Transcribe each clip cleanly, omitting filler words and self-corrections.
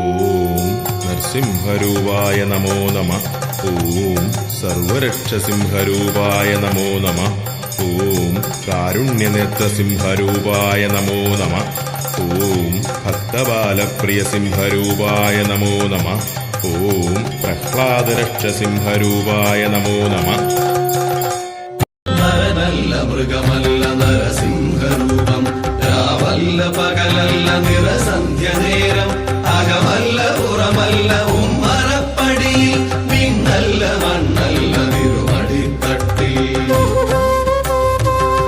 ഓം നരസിംഹരൂപായ നമോ നമഃ. ഓം സർവരക്ഷസിംഹരൂപായ നമോ നമഃ. ഓം കാരുണ്യനേത്രസിംഹരൂപായ നമോ നമഃ. ഓം ഭക്തബാലപ്രിയസിംഹരൂപായ നമോ നമഃ. ഓം പ്രഹ്ലാദരക്ഷസിംഹരൂപായ നമോ നമഃ. നരനല്ല മൃഗമല്ല നരസിംഹരൂപം, രാവല്ല പകലല്ല നിറസന്ധ്യ നേരം, അകമല്ല പുറമല്ല ഉമ്മറപ്പടിയിൽ, വിണ്ണല്ല മണ്ണല്ല തിരുമടിത്തട്ടിൽ.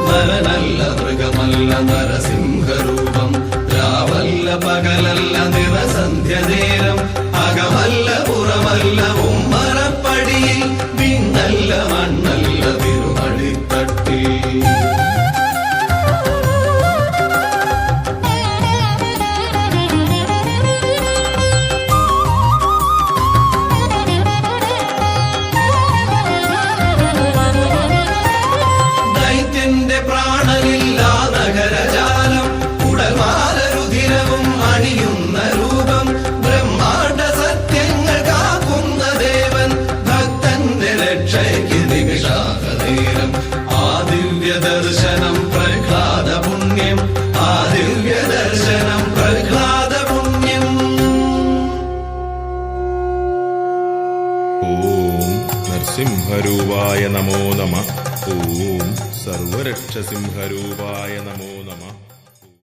നരനല്ല മൃഗമല്ല നരസിംഹരൂപം, രാവല്ല പകലല്ല നിറസന്ധ്യ നേരം, അകമല്ല പുറമല്ല ഉമ്മറപ്പടിയിൽ, വിണ്ണല്ല മണ്ണല്ല തിരുമടിത്തട്ടിൽ. ദൈത്യന്റെ പ്രാണനില്ലാ നഗരജാലം, ഉടൽമാല രുധിരവും അണിയുന്ന രൂപം, ബ്രഹ്മാണ്ഡ സത്യങ്ങൾ കാക്കുന്ന ദേവൻ, ഭക്തന്റെ രക്ഷയ്ക്ക് നിമിഷാകനേരം. ആ ദിവ്യ ദർശനം പ്രഹ്ലാദ പുണ്യം, ആ ദിവ്യ ദർശനം പ്രഹ്ലാദ പുണ്യം. ഓം നരസിംഹരൂപായ നമോ നമഃ. ഓം സർവരക്ഷസിംഹരൂപായ നമോ നമഃ.